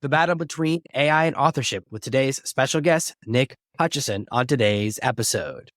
the battle between AI and authorship with today's special guest, Nick Hutchison, on today's episode.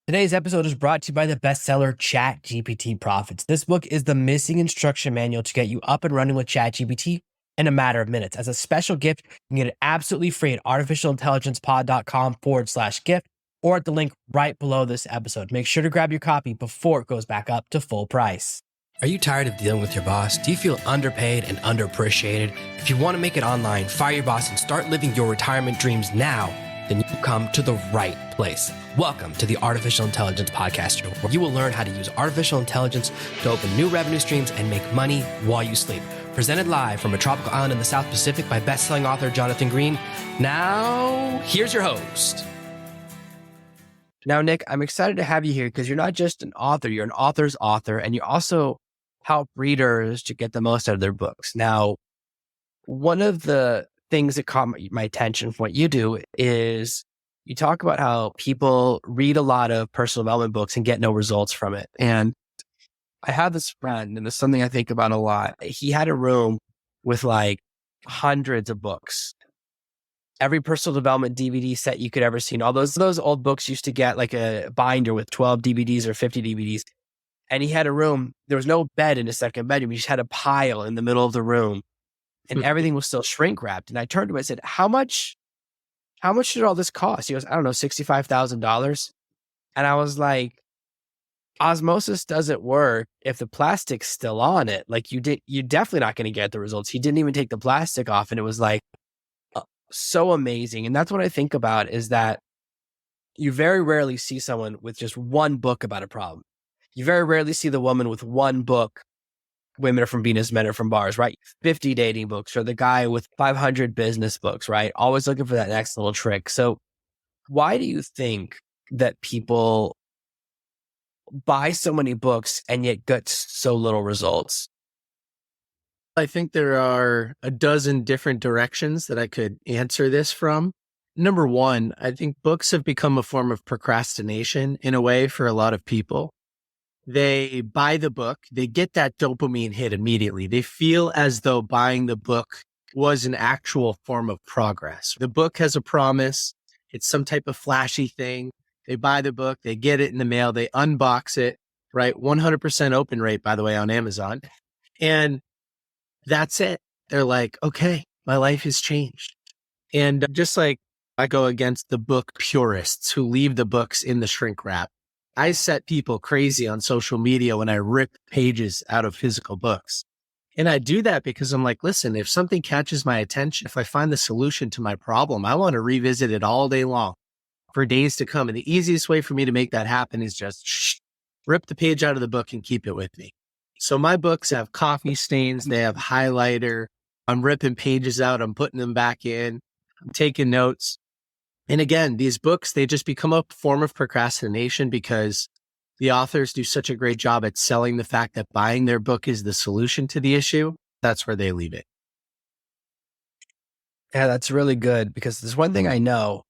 Today's episode is brought to you by the bestseller ChatGPT Profits. This book is the missing instruction manual to get you up and running with ChatGPT in a matter of minutes. As a special gift, you can get it absolutely free at artificialintelligencepod.com/gift or at the link right below this episode. Make sure to grab your copy before it goes back up to full price. Are you tired of dealing with your boss? Do you feel underpaid and underappreciated? If you want to make it online, fire your boss, and start living your retirement dreams now, then you come to the right place. Welcome to the Artificial Intelligence Podcast, where you will learn how to use artificial intelligence to open new revenue streams and make money while you sleep. Presented live from a tropical island in the South Pacific by best-selling author Jonathan Green. Now, here's your host. Now, Nick, I'm excited to have you here because you're not just an author, you're an author's author, and you also help readers to get the most out of their books. Now, one of the things that caught my attention from what you do is you talk about how people read a lot of personal development books and get no results from it. And I have this friend, and it's something I think about a lot. He had a room with like hundreds of books. Every personal development DVD set you could ever see. And all those old books used to get like a binder with 12 DVDs or 50 DVDs. And he had a room, there was no bed in his second bedroom. He just had a pile in the middle of the room and everything was still shrink wrapped. And I turned to him and I said, how much did all this cost? He goes, I don't know, $65,000. And I was like, osmosis doesn't work if the plastic's still on it. Like you're definitely not going to get the results. He didn't even take the plastic off. And it was like, so amazing. And that's what I think about is that you very rarely see someone with just one book about a problem. You very rarely see the woman with one book, Women Are From Venus, Men Are From Mars, right? 50 dating books, or the guy with 500 business books, right? Always looking for that next little trick. So why do you think that people buy so many books and yet get so little results? I think there are a dozen different directions that I could answer this from. Number one, I think books have become a form of procrastination in a way for a lot of people. They buy the book, they get that dopamine hit immediately. They feel as though buying the book was an actual form of progress. The book has a promise. It's some type of flashy thing. They buy the book, they get it in the mail, they unbox it, right? 100% open rate, by the way, on Amazon. And that's it. They're like, okay, my life has changed. And just like I go against the book purists who leave the books in the shrink wrap, I set people crazy on social media when I rip pages out of physical books. And I do that because I'm like, listen, if something catches my attention, if I find the solution to my problem, I want to revisit it all day long for days to come. And the easiest way for me to make that happen is just rip the page out of the book and keep it with me. So my books have coffee stains, they have highlighter. I'm ripping pages out, I'm putting them back in, I'm taking notes. And again, these books, they just become a form of procrastination because the authors do such a great job at selling the fact that buying their book is the solution to the issue. That's where they leave it. Yeah, that's really good because there's one thing I know.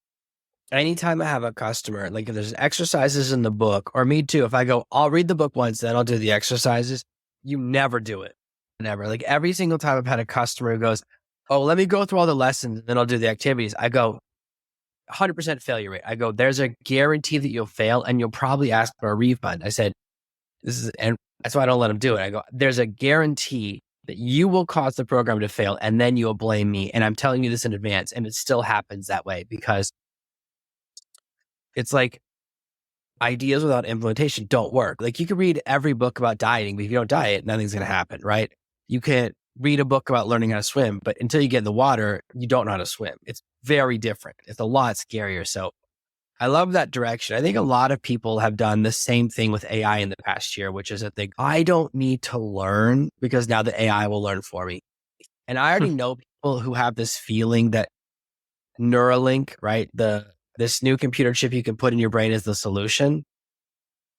Anytime I have a customer, like if there's exercises in the book, or me too, if I go, I'll read the book once, then I'll do the exercises. You never do it. Never. Like every single time I've had a customer who goes, oh, let me go through all the lessons and then I'll do the activities. I go, 100% failure rate. I go, there's a guarantee that you'll fail and you'll probably ask for a refund. I said, and that's why I don't let them do it. I go, there's a guarantee that you will cause the program to fail and then you'll blame me. And I'm telling you this in advance. And it still happens that way because it's like ideas without implementation don't work. Like you can read every book about dieting, but if you don't diet, nothing's going to happen, right? You can read a book about learning how to swim, but until you get in the water, you don't know how to swim. It's very different. It's a lot scarier. So I love that direction. I think a lot of people have done the same thing with AI in the past year, which is that I don't need to learn because now the AI will learn for me. And I already know people who have this feeling that Neuralink, right? This new computer chip you can put in your brain is the solution.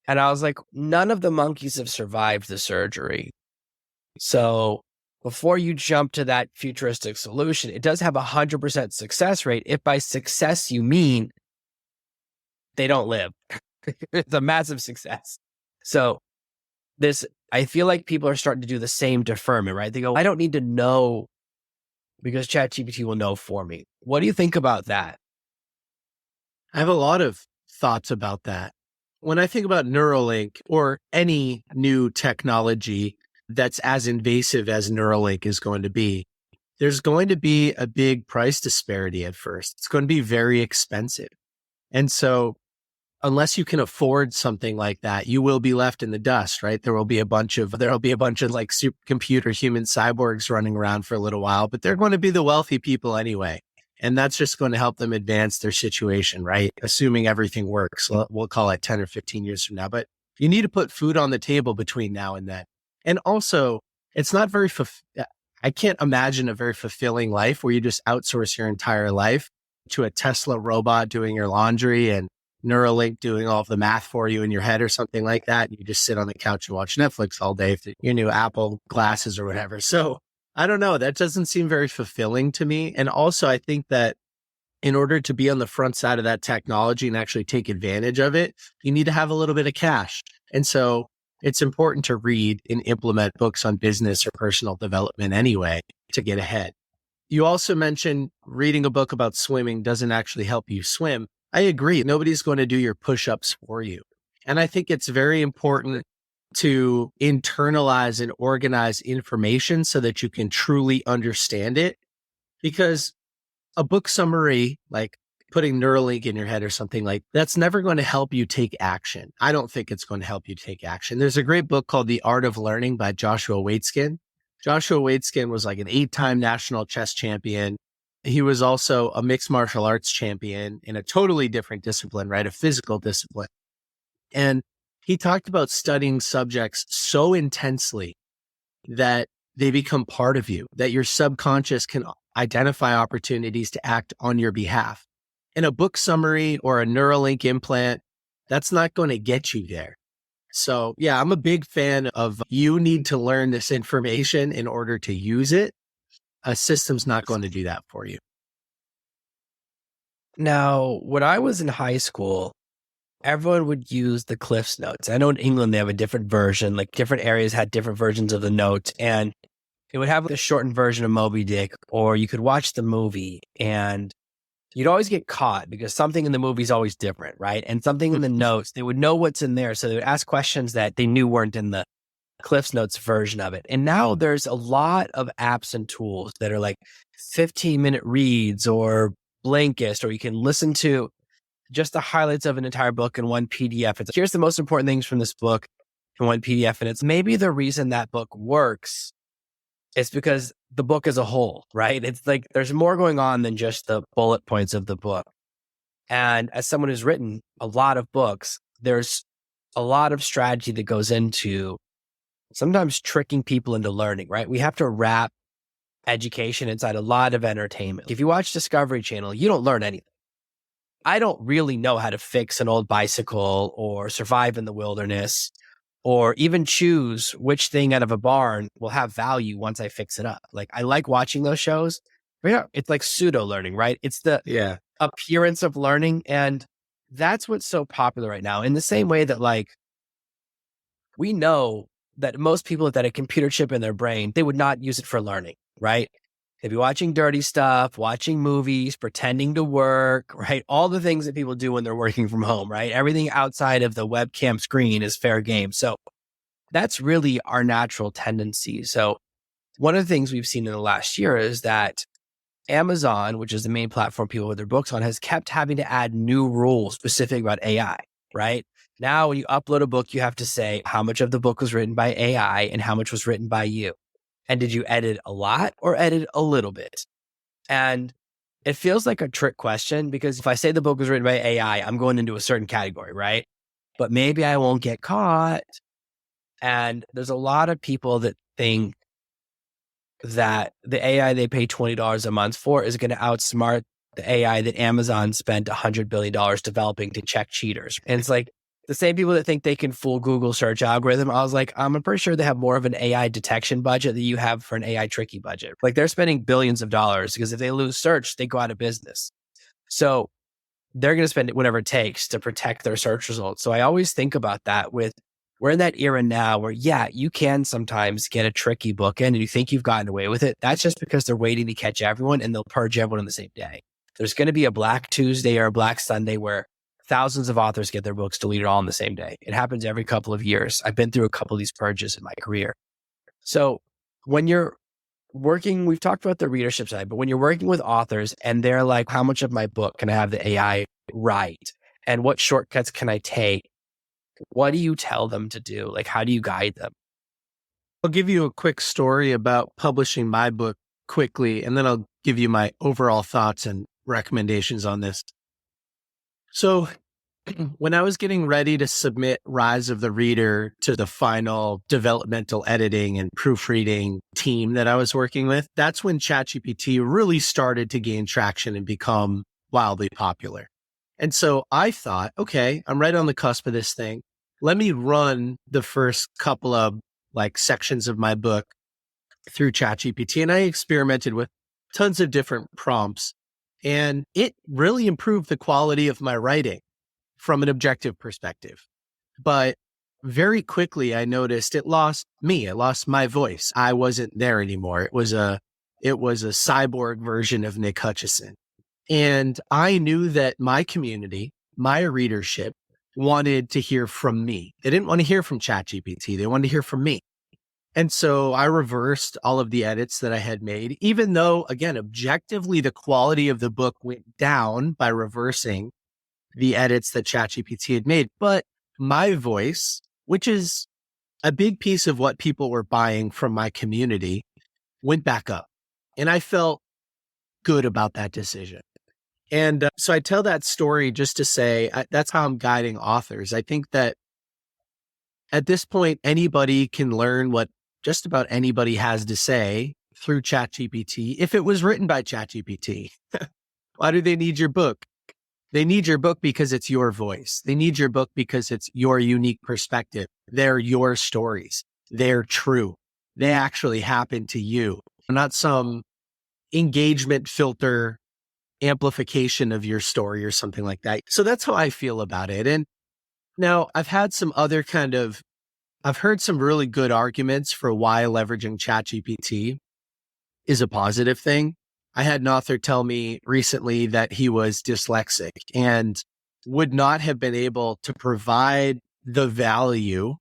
And I was like, none of the monkeys have survived the surgery. So before you jump to that futuristic solution, it does have 100% success rate. If by success you mean they don't live, it's a massive success. So I feel like people are starting to do the same deferment, right? They go, I don't need to know because ChatGPT will know for me. What do you think about that? I have a lot of thoughts about that. When I think about Neuralink or any new technology that's as invasive as Neuralink is going to be, there's going to be a big price disparity at first. It's going to be very expensive. And so unless you can afford something like that, you will be left in the dust, right? There'll be a bunch of like supercomputer human cyborgs running around for a little while, but they're going to be the wealthy people anyway. And that's just going to help them advance their situation, right? Assuming everything works. We'll call it 10 or 15 years from now, but you need to put food on the table between now and then. And also, it's not very, I can't imagine a very fulfilling life where you just outsource your entire life to a Tesla robot doing your laundry and Neuralink doing all of the math for you in your head or something like that. And you just sit on the couch and watch Netflix all day with your new Apple glasses or whatever. So I don't know. That doesn't seem very fulfilling to me. And also, I think that in order to be on the front side of that technology and actually take advantage of it, you need to have a little bit of cash. And so it's important to read and implement books on business or personal development anyway to get ahead. You also mentioned reading a book about swimming doesn't actually help you swim. I agree. Nobody's going to do your push-ups for you. And I think it's very important to internalize and organize information so that you can truly understand it. Because a book summary, like putting Neuralink in your head or something like that's never going to help you take action. I don't think it's going to help you take action. There's a great book called The Art of Learning by Joshua Waitzkin. Joshua Waitzkin was like an 8-time national chess champion. He was also a mixed martial arts champion in a totally different discipline, right? A physical discipline. And he talked about studying subjects so intensely that they become part of you, that your subconscious can identify opportunities to act on your behalf. And a book summary or a Neuralink implant, that's not going to get you there. So yeah, I'm a big fan of you need to learn this information in order to use it. A system's not going to do that for you. Now, when I was in high school, everyone would use the Cliff's Notes. I know in England, they have a different version, like different areas had different versions of the notes, and it would have the shortened version of Moby Dick, or you could watch the movie and you'd always get caught because something in the movie is always different, right? And something in the notes, they would know what's in there. So they would ask questions that they knew weren't in the Cliff's Notes version of it. And now there's a lot of apps and tools that are like 15-minute reads or Blinkist, or you can listen to just the highlights of an entire book in one PDF. It's here's the most important things from this book in one PDF. And it's maybe the reason that book works is because the book as a whole, right? It's like there's more going on than just the bullet points of the book. And as someone who's written a lot of books, there's a lot of strategy that goes into sometimes tricking people into learning, right? We have to wrap education inside a lot of entertainment. If you watch Discovery Channel, you don't learn anything. I don't really know how to fix an old bicycle or survive in the wilderness or even choose which thing out of a barn will have value once I fix it up. Like I like watching those shows. Yeah, it's like pseudo learning, right? It's the appearance of learning. And that's what's so popular right now. In the same way that like, we know that most people that had a computer chip in their brain, they would not use it for learning, right? They'd be watching dirty stuff, watching movies, pretending to work, right? All the things that people do when they're working from home, right? Everything outside of the webcam screen is fair game. So that's really our natural tendency. So one of the things we've seen in the last year is that Amazon, which is the main platform people with their books on, has kept having to add new rules specific about AI, right? Now, when you upload a book, you have to say how much of the book was written by AI and how much was written by you. And did you edit a lot or edit a little bit? And it feels like a trick question because if I say the book was written by AI, I'm going into a certain category, right? But maybe I won't get caught. And there's a lot of people that think that the AI they pay $20 a month for is going to outsmart the AI that Amazon spent $100 billion developing to check cheaters. And it's like, the same people that think they can fool Google search algorithm, I was like, I'm pretty sure they have more of an AI detection budget than you have for an AI tricky budget. Like they're spending billions of dollars because if they lose search, they go out of business. So they're going to spend whatever it takes to protect their search results. So I always think about that with we're in that era now where, yeah, you can sometimes get a tricky book in and you think you've gotten away with it. That's just because they're waiting to catch everyone and they'll purge everyone on the same day. There's going to be a Black Tuesday or a Black Sunday where thousands of authors get their books deleted all on the same day. It happens every couple of years. I've been through a couple of these purges in my career. So when you're working, we've talked about the readership side, but when you're working with authors and they're like, how much of my book can I have the AI write? And what shortcuts can I take? What do you tell them to do? Like, how do you guide them? I'll give you a quick story about publishing my book quickly, and then I'll give you my overall thoughts and recommendations on this. So when I was getting ready to submit Rise of the Reader to the final developmental editing and proofreading team that I was working with, that's when ChatGPT really started to gain traction and become wildly popular. And so I thought, okay, I'm right on the cusp of this thing. Let me run the first couple of sections of my book through ChatGPT. And I experimented with tons of different prompts, and it really improved the quality of my writing from an objective perspective. But very quickly, I noticed it lost me. It lost my voice. I wasn't there anymore. It was a cyborg version of Nick Hutchison. And I knew that my community, my readership, wanted to hear from me. They didn't want to hear from ChatGPT. They wanted to hear from me. And so I reversed all of the edits that I had made, even though, again, objectively, the quality of the book went down by reversing the edits that ChatGPT had made. But my voice, which is a big piece of what people were buying from my community, went back up. And I felt good about that decision. And so I tell that story just to say that's how I'm guiding authors. I think that at this point, anybody can learn what just about anybody has to say through ChatGPT if it was written by ChatGPT. Why do they need your book? They need your book because it's your voice. They need your book because it's your unique perspective. They're your stories. They're true. They actually happen to you, not some engagement filter amplification of your story or something like that. So that's how I feel about it. And now I've heard some really good arguments for why leveraging ChatGPT is a positive thing. I had an author tell me recently that he was dyslexic and would not have been able to provide the value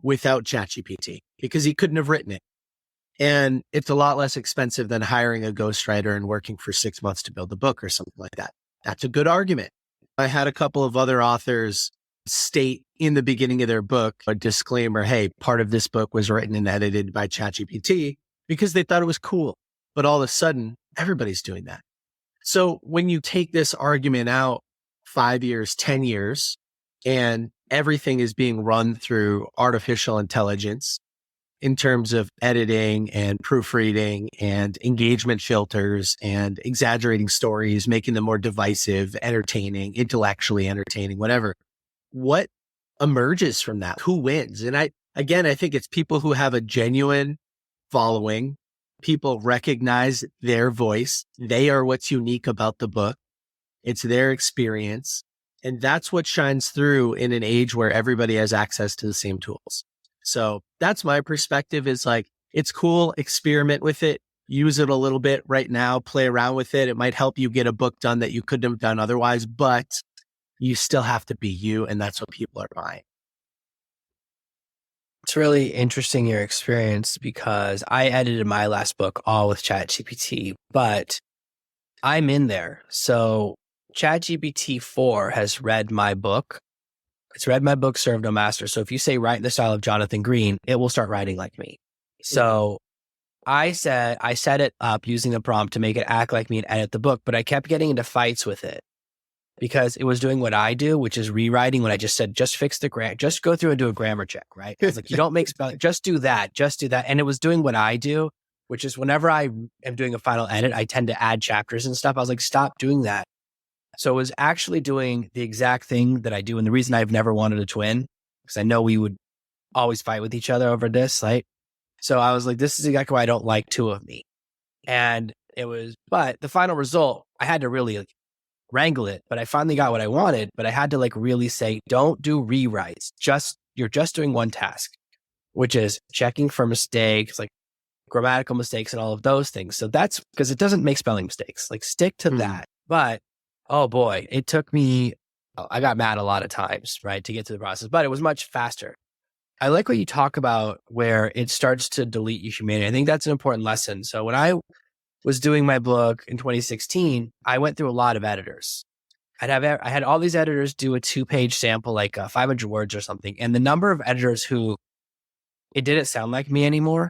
without ChatGPT because he couldn't have written it. And it's a lot less expensive than hiring a ghostwriter and working for 6 months to build a book or something like that. That's a good argument. I had a couple of other authors state in the beginning of their book a disclaimer, hey, part of this book was written and edited by ChatGPT because they thought it was cool. But all of a sudden, everybody's doing that. So when you take this argument out 5 years, 10 years, and everything is being run through artificial intelligence in terms of editing and proofreading and engagement filters and exaggerating stories, making them more divisive, entertaining, intellectually entertaining, whatever. What emerges from that? Who wins? And I think it's people who have a genuine following. People recognize their voice. They are what's unique about the book. It's their experience. And that's what shines through in an age where everybody has access to the same tools. So that's my perspective is it's cool. Experiment with it. Use it a little bit right now. Play around with it. It might help you get a book done that you couldn't have done otherwise, but you still have to be you. And that's what people are buying. It's really interesting your experience because I edited my last book all with ChatGPT, but I'm in there. So ChatGPT 4 has read my book. It's read my book, Serve No Master. So if you say write in the style of Jonathan Green, it will start writing like me. So I set it up using the prompt to make it act like me and edit the book, but I kept getting into fights with it because it was doing what I do, which is rewriting when I just said, just fix the grammar, just go through and do a grammar check, right? I was like, you don't make spelling, just do that. And it was doing what I do, which is whenever I am doing a final edit, I tend to add chapters and stuff. I was like, stop doing that. So it was actually doing the exact thing that I do. And the reason I've never wanted a twin, because I know we would always fight with each other over this, right? So I was like, this is exactly why I don't like two of me. And but the final result, I had to really wrangle it, but I finally got what I wanted, but I had to really say, don't do rewrites, just you're just doing one task, which is checking for mistakes, like grammatical mistakes and all of those things. So that's because it doesn't make spelling mistakes. Like stick to that. But oh boy, it took me, I got mad a lot of times, right, to get to the process, but it was much faster. I like what you talk about where it starts to delete your humanity. I think that's an important lesson. So when I was doing my book in 2016, I went through a lot of editors. I had all these editors do a 2-page sample, like 500 words or something. And the number of editors who it didn't sound like me anymore.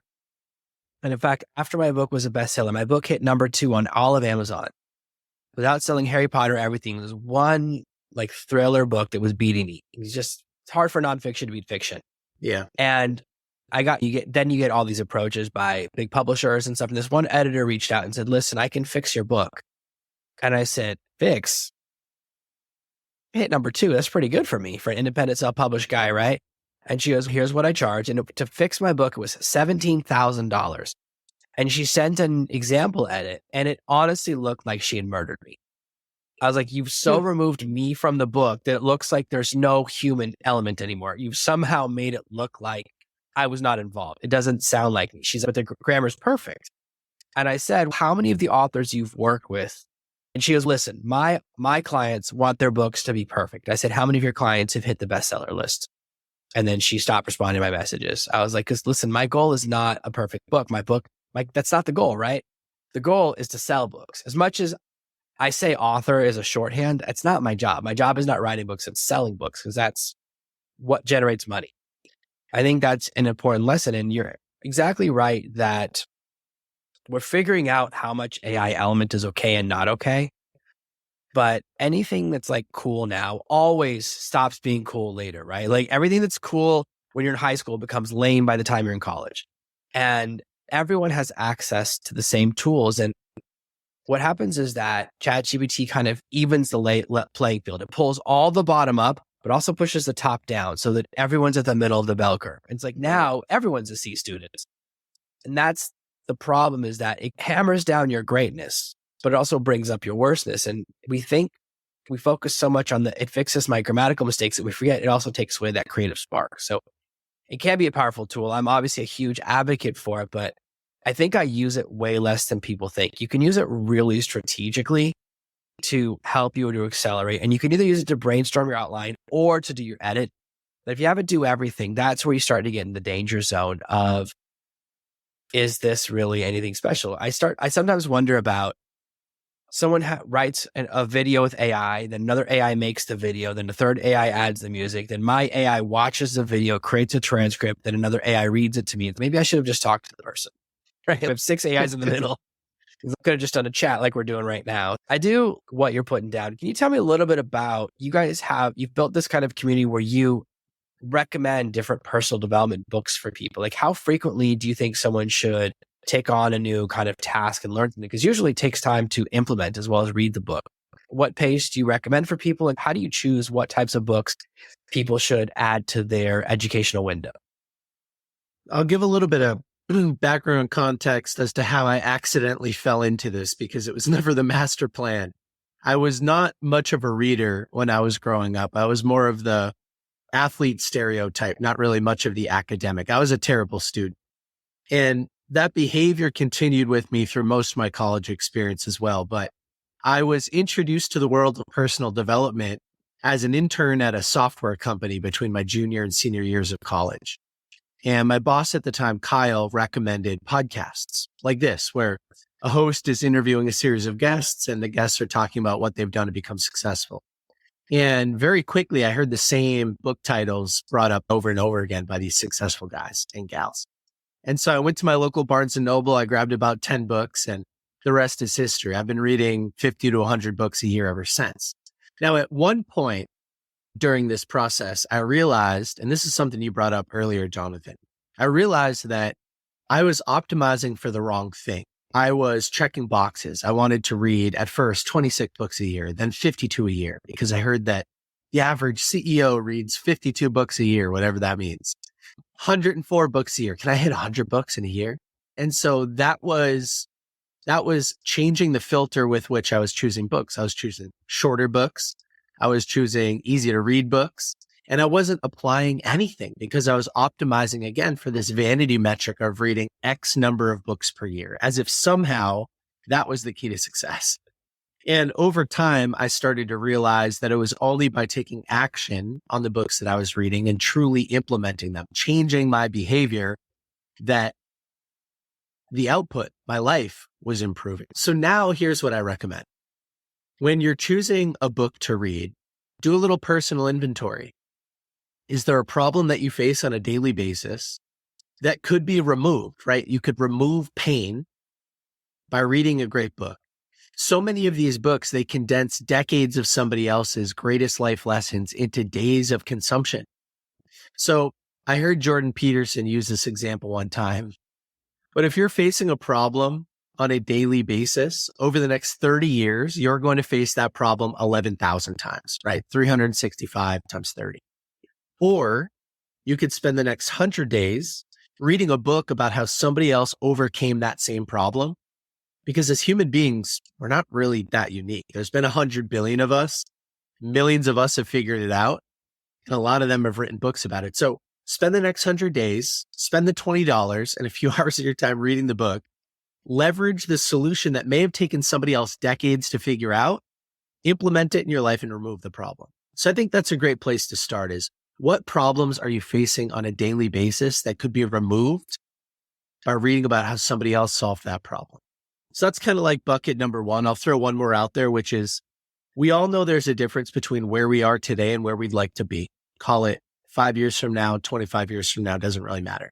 And in fact, after my book was a bestseller, my book hit number 2 on all of Amazon without selling Harry Potter, everything. There was one like thriller book that was beating me. It's hard for nonfiction to beat fiction. Yeah. And you get all these approaches by big publishers and stuff. And this one editor reached out and said, listen, I can fix your book. And I said, fix? Hit number 2. That's pretty good for me, for an independent self-published guy, right? And she goes, here's what I charge. And to fix my book, it was $17,000. And she sent an example edit, and it honestly looked like she had murdered me. I was like, you've so removed me from the book that it looks like there's no human element anymore. You've somehow made it look like I was not involved. It doesn't sound like me. She said, but the grammar's perfect. And I said, how many of the authors you've worked with? And she goes, listen, my clients want their books to be perfect. I said, how many of your clients have hit the bestseller list? And then she stopped responding to my messages. I was like, because listen, my goal is not a perfect book. That's not the goal, right? The goal is to sell books. As much as I say author is a shorthand, it's not my job. My job is not writing books, it's selling books, because that's what generates money. I think that's an important lesson. And you're exactly right that we're figuring out how much AI element is okay and not okay. But anything that's like cool now always stops being cool later, right? Like everything that's cool when you're in high school becomes lame by the time you're in college. And everyone has access to the same tools. And what happens is that ChatGPT kind of evens the playing field. It pulls all the bottom up, but also pushes the top down so that everyone's at the middle of the bell curve. It's like now everyone's a C student. And that's the problem, is that it hammers down your greatness, but it also brings up your worstness. And we focus so much on it fixes my grammatical mistakes that we forget it also takes away that creative spark. So it can be a powerful tool. I'm obviously a huge advocate for it, but I think I use it way less than people think. You can use it really strategically to help you or to accelerate. And you can either use it to brainstorm your outline or to do your edit. But if you have it do everything, that's where you start to get in the danger zone of, is this really anything special? I sometimes wonder about someone writes a video with AI, then another AI makes the video, then the third AI adds the music, then my AI watches the video, creates a transcript, then another AI reads it to me. Maybe I should have just talked to the person. Right? I have 6 AIs in the middle. I could have just done a chat like we're doing right now. I do what you're putting down. Can you tell me a little bit about, you've built this kind of community where you recommend different personal development books for people? Like how frequently do you think someone should take on a new kind of task and learn something? Because usually it takes time to implement as well as read the book. What pace do you recommend for people? And how do you choose what types of books people should add to their educational window? I'll give a little bit of background context as to how I accidentally fell into this, because it was never the master plan. I was not much of a reader when I was growing up. I was more of the athlete stereotype, not really much of the academic. I was a terrible student. And that behavior continued with me through most of my college experience as well. But I was introduced to the world of personal development as an intern at a software company between my junior and senior years of college. And my boss at the time, Kyle, recommended podcasts like this, where a host is interviewing a series of guests and the guests are talking about what they've done to become successful. And very quickly, I heard the same book titles brought up over and over again by these successful guys and gals. And so I went to my local Barnes & Noble. I grabbed about 10 books, and the rest is history. I've been reading 50 to 100 books a year ever since. Now, at one point during this process, I realized, and this is something you brought up earlier, Jonathan, I realized that I was optimizing for the wrong thing. I was checking boxes. I wanted to read at first 26 books a year, then 52 a year, because I heard that the average CEO reads 52 books a year, whatever that means. 104 books a year. Can I hit 100 books in a year? And so that was changing the filter with which I was choosing books. I was choosing shorter books. I was choosing easy to read books. And I wasn't applying anything because I was optimizing again for this vanity metric of reading X number of books per year, as if somehow that was the key to success. And over time, I started to realize that it was only by taking action on the books that I was reading and truly implementing them, changing my behavior, that the output, my life, was improving. So now here's what I recommend. When you're choosing a book to read, do a little personal inventory. Is there a problem that you face on a daily basis that could be removed, right? You could remove pain by reading a great book. So many of these books, they condense decades of somebody else's greatest life lessons into days of consumption. So I heard Jordan Peterson use this example one time. But if you're facing a problem on a daily basis, over the next 30 years, you're going to face that problem 11,000 times, right? 365 times 30. Or you could spend the next 100 days reading a book about how somebody else overcame that same problem. Because as human beings, we're not really that unique. There's been 100 billion of us. Millions of us have figured it out. And a lot of them have written books about it. So spend the next 100 days, spend the $20 and a few hours of your time reading the book, leverage the solution that may have taken somebody else decades to figure out, implement it in your life and remove the problem. So I think that's a great place to start is, what problems are you facing on a daily basis that could be removed by reading about how somebody else solved that problem? So that's kind of like bucket number one. I'll throw one more out there, which is, we all know there's a difference between where we are today and where we'd like to be. Call it 5 years from now, 25 years from now, doesn't really matter.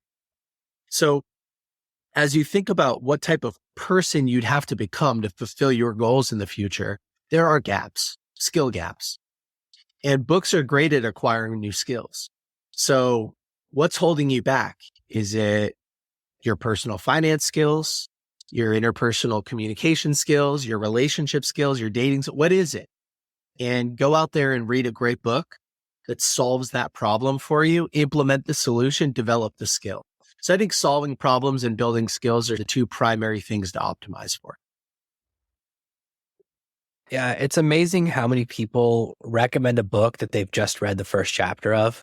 So as you think about what type of person you'd have to become to fulfill your goals in the future, there are gaps, skill gaps. And books are great at acquiring new skills. So what's holding you back? Is it your personal finance skills, your interpersonal communication skills, your relationship skills, your dating? What is it? And go out there and read a great book that solves that problem for you, implement the solution, develop the skill. So I think solving problems and building skills are the two primary things to optimize for. Yeah, it's amazing how many people recommend a book that they've just read the first chapter of.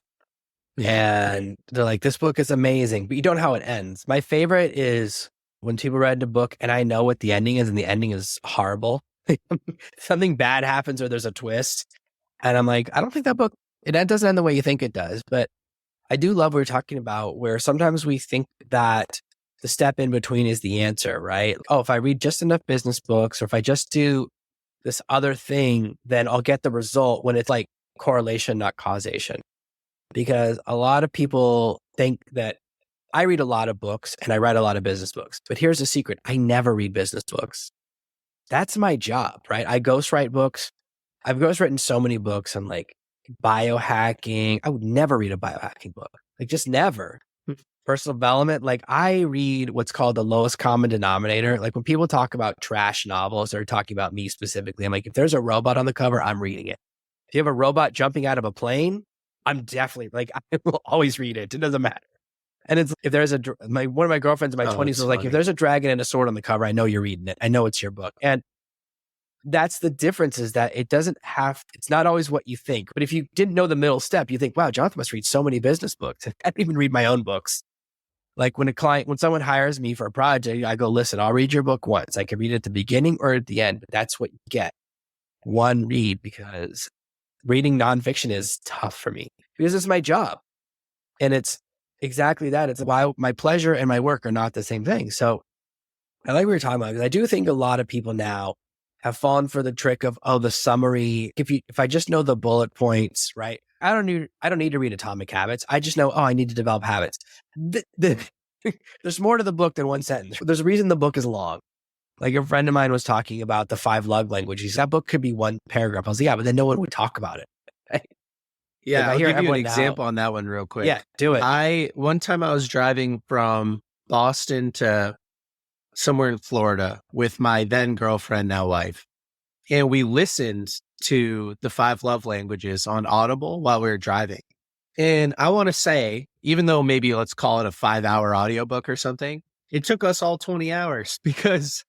And they're like, this book is amazing, but you don't know how it ends. My favorite is when people read a book and I know what the ending is and the ending is horrible. Something bad happens or there's a twist. And I'm like, I don't think that book, it doesn't end the way you think it does. But I do love what we're talking about, where sometimes we think that the step in between is the answer, right? Oh, if I read just enough business books, or if I just do this other thing, then I'll get the result, when it's like correlation, not causation. Because a lot of people think that I read a lot of books and I write a lot of business books, but here's the secret. I never read business books. That's my job, right? I ghostwrite books. I've ghostwritten so many books on like biohacking. I would never read a biohacking book, like just never. Personal development, like I read what's called the lowest common denominator. Like when people talk about trash novels, they're talking about me specifically. I'm like, if there's a robot on the cover, I'm reading it. If you have a robot jumping out of a plane, I'm definitely like, I will always read it. It doesn't matter. And it's, if there's one of my girlfriends in my 20s was like, if there's a dragon and a sword on the cover, I know you're reading it. I know it's your book. And that's the difference, is that it's not always what you think. But if you didn't know the middle step, you think, wow, Jonathan must read so many business books. I don't even read my own books. Like when someone hires me for a project, I go, listen, I'll read your book once. I can read it at the beginning or at the end, but that's what you get. One read, because reading nonfiction is tough for me because it's my job. And it's exactly that. It's why my pleasure and my work are not the same thing. So I like what we were talking about, because I do think a lot of people now have fallen for the trick of, the summary. If I just know the bullet points, right? I don't need to read Atomic Habits. I just know, I need to develop habits. There's more to the book than one sentence. There's a reason the book is long. Like a friend of mine was talking about the 5 love languages. That book could be one paragraph. I was like, yeah, but then no one would talk about it. Right? Yeah, I'll give you an example on that one real quick. Yeah, do it. One time I was driving from Boston to somewhere in Florida with my then girlfriend, now wife. And we listened to the 5 love languages on Audible while we were driving. And I want to say, even though maybe let's call it a 5-hour audiobook or something, it took us all 20 hours because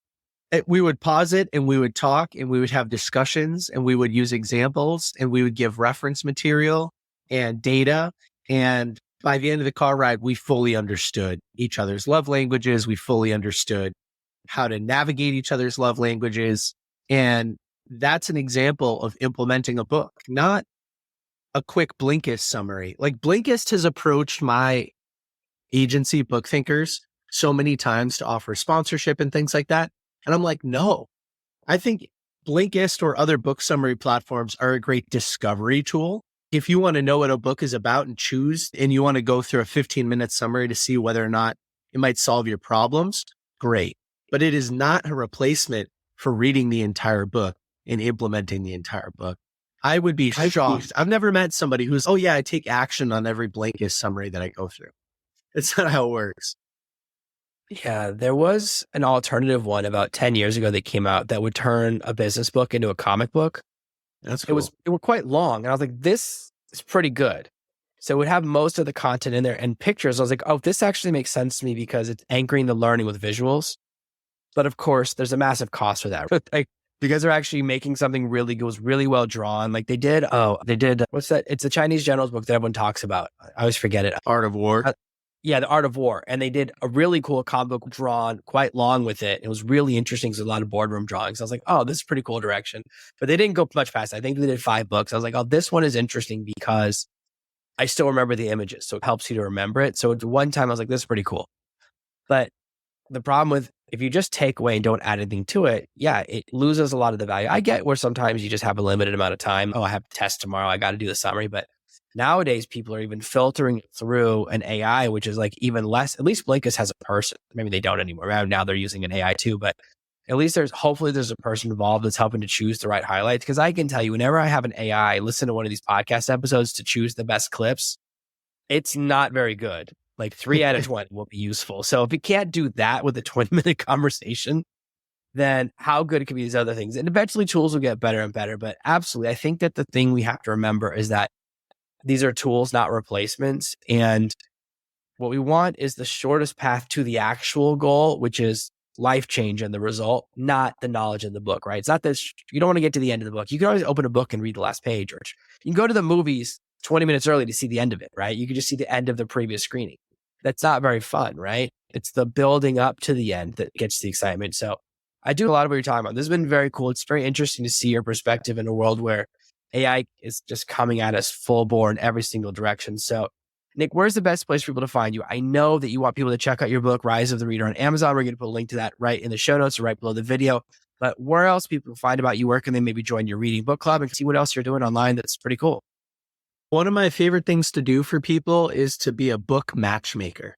we would pause it and we would talk and we would have discussions and we would use examples and we would give reference material. and data. And by the end of the car ride, we fully understood each other's love languages. We fully understood how to navigate each other's love languages. And that's an example of implementing a book, not a quick Blinkist summary. Like Blinkist has approached my agency, Book Thinkers, so many times to offer sponsorship and things like that. And I'm like, no, I think Blinkist or other book summary platforms are a great discovery tool. If you want to know what a book is about and choose, and you want to go through a 15-minute summary to see whether or not it might solve your problems, great. But it is not a replacement for reading the entire book and implementing the entire book. I would be shocked. I've never met somebody who's, oh yeah, I take action on every Blinkist summary that I go through. It's not how it works. Yeah, there was an alternative one about 10 years ago that came out that would turn a business book into a comic book. That's cool. It were quite long. And I was like, this is pretty good. So it would have most of the content in there and pictures. I was like, oh, this actually makes sense to me because it's anchoring the learning with visuals. But of course, there's a massive cost for that. Like, because they're actually making something really good, was really well drawn. Like they did, what's that? It's a Chinese general's book that everyone talks about. I always forget it. Art of War. Yeah, The Art of War. And they did a really cool comic book drawn quite long with it. It was really interesting because a lot of boardroom drawings. I was like, oh, this is a pretty cool direction. But they didn't go much past it. I think they did 5 books. I was like, oh, this one is interesting because I still remember the images. So it helps you to remember it. So one time I was like, this is pretty cool. But the problem with, if you just take away and don't add anything to it, yeah, it loses a lot of the value. I get where sometimes you just have a limited amount of time. Oh, I have a test tomorrow. I got to do the summary. But nowadays, people are even filtering through an AI, which is like even less. At least Blinkist has a person. Maybe they don't anymore. Now they're using an AI too. But at least hopefully there's a person involved that's helping to choose the right highlights. Because I can tell you, whenever I have an AI listen to one of these podcast episodes to choose the best clips, it's not very good. Like 3 out of 20 will be useful. So if you can't do that with a 20-minute conversation, then how good it can be these other things. And eventually tools will get better and better. But absolutely, I think that the thing we have to remember is that these are tools, not replacements. And what we want is the shortest path to the actual goal, which is life change and the result, not the knowledge in the book, right? It's not this, you don't want to get to the end of the book. You can always open a book and read the last page, or you can go to the movies 20 minutes early to see the end of it, right? You can just see the end of the previous screening. That's not very fun, right? It's the building up to the end that gets the excitement. So I do a lot of what you're talking about. This has been very cool. It's very interesting to see your perspective in a world where AI is just coming at us full bore in every single direction. So Nick, where's the best place for people to find you? I know that you want people to check out your book, Rise of the Reader, on Amazon. We're going to put a link to that right in the show notes or right below the video. But where else people find about you? Where can they maybe join your reading book club and see what else you're doing online that's pretty cool? One of my favorite things to do for people is to be a book matchmaker.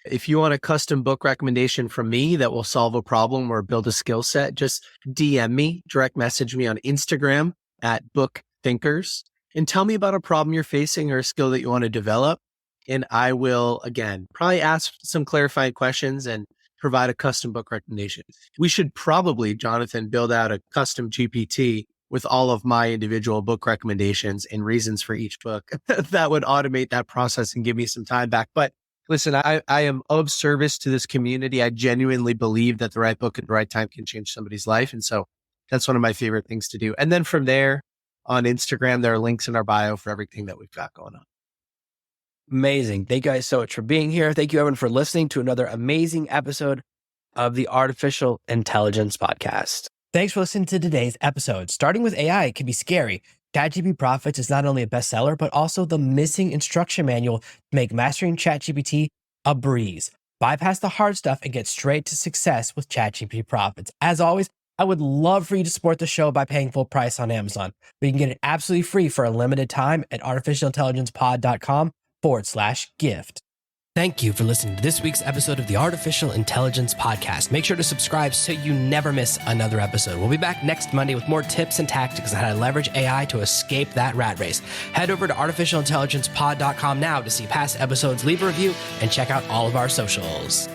If you want a custom book recommendation from me that will solve a problem or build a skill set, just DM me, direct message me on Instagram at Book Thinkers, and tell me about a problem you're facing or a skill that you want to develop. And I will, again, probably ask some clarifying questions and provide a custom book recommendation. We should probably, Jonathan, build out a custom GPT with all of my individual book recommendations and reasons for each book. That would automate that process and give me some time back. But listen, I am of service to this community. I genuinely believe that the right book at the right time can change somebody's life. And so that's one of my favorite things to do. And then from there on Instagram, there are links in our bio for everything that we've got going on. Amazing. Thank you guys so much for being here. Thank you everyone for listening to another amazing episode of the Artificial Intelligence Podcast. Thanks for listening to today's episode. Starting with AI can be scary. ChatGPT Profits is not only a bestseller, but also the missing instruction manual to make mastering ChatGPT a breeze. Bypass the hard stuff and get straight to success with ChatGPT Profits. As always, I would love for you to support the show by paying full price on Amazon. You can get it absolutely free for a limited time at artificialintelligencepod.com/gift. Thank you for listening to this week's episode of the Artificial Intelligence Podcast. Make sure to subscribe so you never miss another episode. We'll be back next Monday with more tips and tactics on how to leverage AI to escape that rat race. Head over to artificialintelligencepod.com now to see past episodes, leave a review, and check out all of our socials.